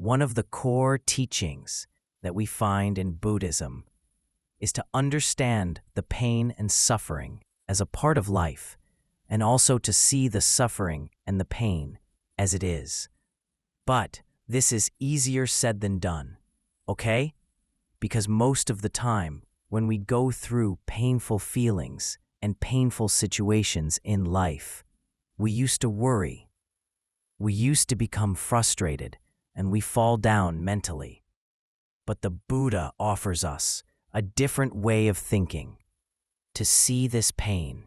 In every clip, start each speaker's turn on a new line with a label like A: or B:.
A: One of the core teachings that we find in Buddhism is to understand the pain and suffering as a part of life, and also to see the suffering and the pain as it is. But this is easier said than done, okay? Because most of the time, when we go through painful feelings and painful situations in life, we used to worry. We used to become frustrated, and we fall down mentally. But the Buddha offers us a different way of thinking, to see this pain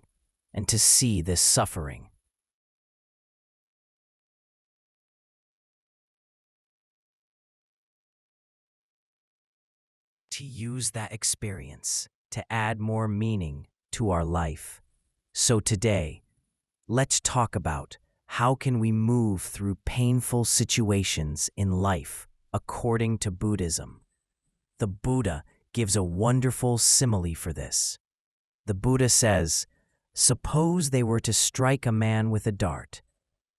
A: and to see this suffering. To use that experience to add more meaning to our life. So today, let's talk about how can we move through painful situations in life according to Buddhism. The Buddha gives a wonderful simile for this. The Buddha says, suppose they were to strike a man with a dart,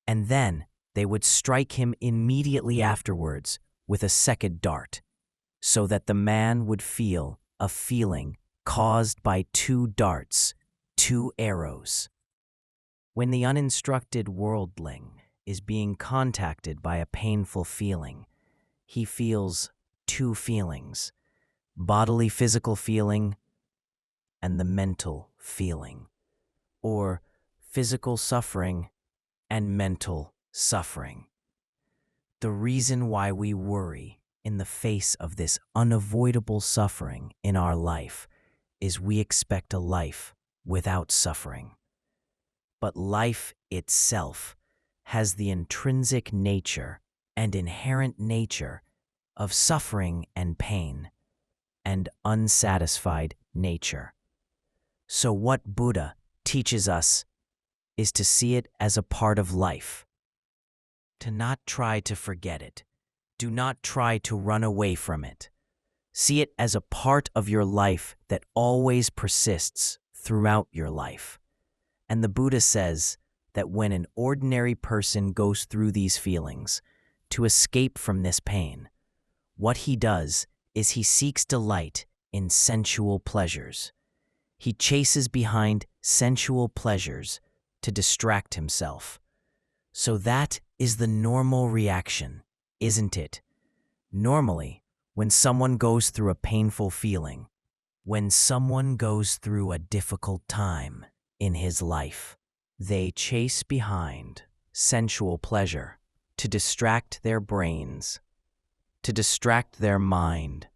A: and then they would strike him immediately afterwards with a second dart, so that the man would feel a feeling caused by two darts, two arrows. When the uninstructed worldling is being contacted by a painful feeling, he feels two feelings, bodily physical feeling and the mental feeling, or physical suffering and mental suffering. The reason why we worry in the face of this unavoidable suffering in our life is we expect a life without suffering. But life itself has the intrinsic nature and inherent nature of suffering and pain and unsatisfied nature. So what Buddha teaches us is to see it as a part of life, to not try to forget it. Do not try to run away from it. See it as a part of your life that always persists throughout your life. And the Buddha says that when an ordinary person goes through these feelings, to escape from this pain, what he does is he seeks delight in sensual pleasures. He chases behind sensual pleasures to distract himself. So that is the normal reaction, isn't it? Normally, when someone goes through a painful feeling, when someone goes through a difficult time in his life, they chase behind sensual pleasure to distract their brains, to distract their mind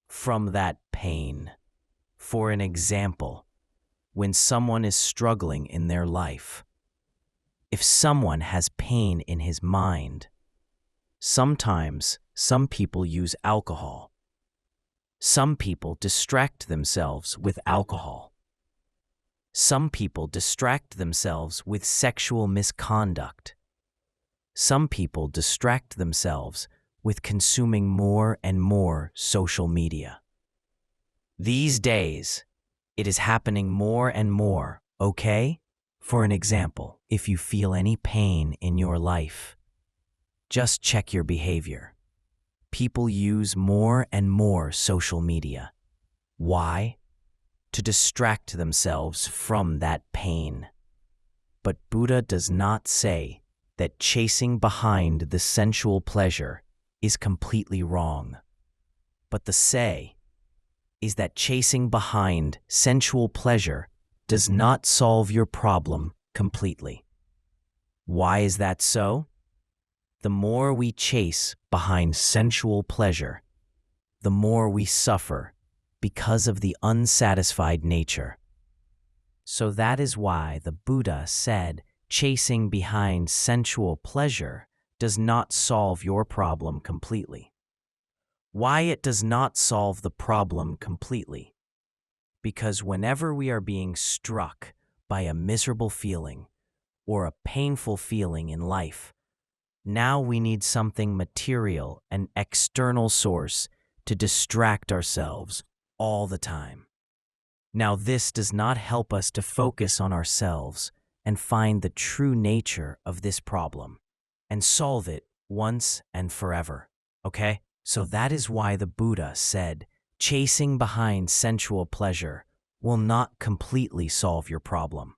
A: from that pain. For an example, when someone is struggling in their life, if someone has pain in his mind, sometimes some people use alcohol. Some people distract themselves with alcohol. Some people distract themselves with sexual misconduct. Some people distract themselves with consuming more and more social media. These days, it is happening more and more, okay? For an example, if you feel any pain in your life, just check your behavior. People use more and more social media. Why? To distract themselves from that pain. But Buddha does not say that chasing behind the sensual pleasure is completely wrong. But the say is that chasing behind sensual pleasure does not solve your problem completely. Why is that so? The more we chase behind sensual pleasure, the more we suffer because of the unsatisfied nature. So that is why the Buddha said chasing behind sensual pleasure does not solve your problem completely. Why it does not solve the problem completely? Because whenever we are being struck by a miserable feeling or a painful feeling in life, now we need something material, an external source, to distract ourselves all the time. Now this does not help us to focus on ourselves and find the true nature of this problem and solve it once and forever. Okay? So that is why the Buddha said, chasing behind sensual pleasure will not completely solve your problem.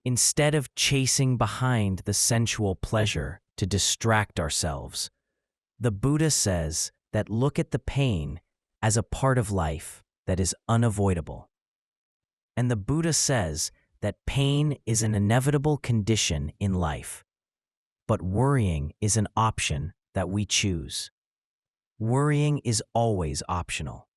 A: Instead of chasing behind the sensual pleasure to distract ourselves, the Buddha says that look at the pain as a part of life that is unavoidable. And the Buddha says that pain is an inevitable condition in life, but worrying is an option that we choose. Worrying is always optional.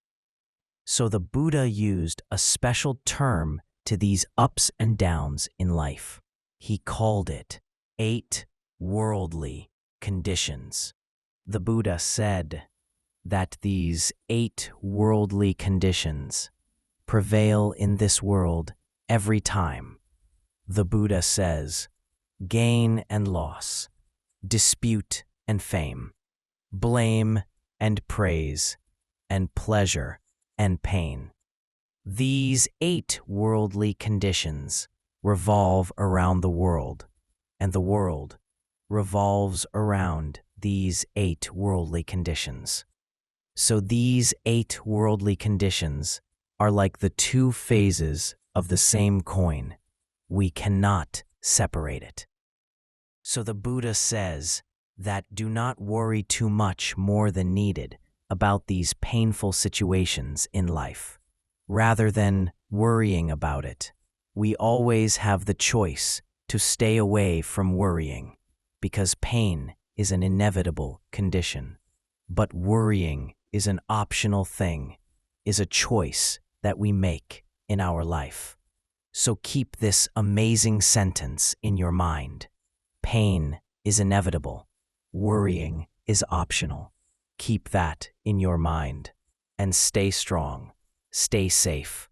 A: So the Buddha used a special term to these ups and downs in life. He called it 8 worldly conditions. The Buddha said that these 8 worldly conditions prevail in this world every time. The Buddha says, gain and loss, dispute and fame, blame and praise, and pleasure and pain. These 8 worldly conditions revolve around the world, and the world revolves around these 8 worldly conditions. So these 8 worldly conditions are like the 2 phases of the same coin. We cannot separate it. So the Buddha says that do not worry too much more than needed about these painful situations in life. Rather than worrying about it, we always have the choice to stay away from worrying, because pain is an inevitable condition. But worrying is an optional thing, is a choice that we make in our life. So keep this amazing sentence in your mind. Pain is inevitable. Worrying is optional. Keep that in your mind and stay strong, stay safe,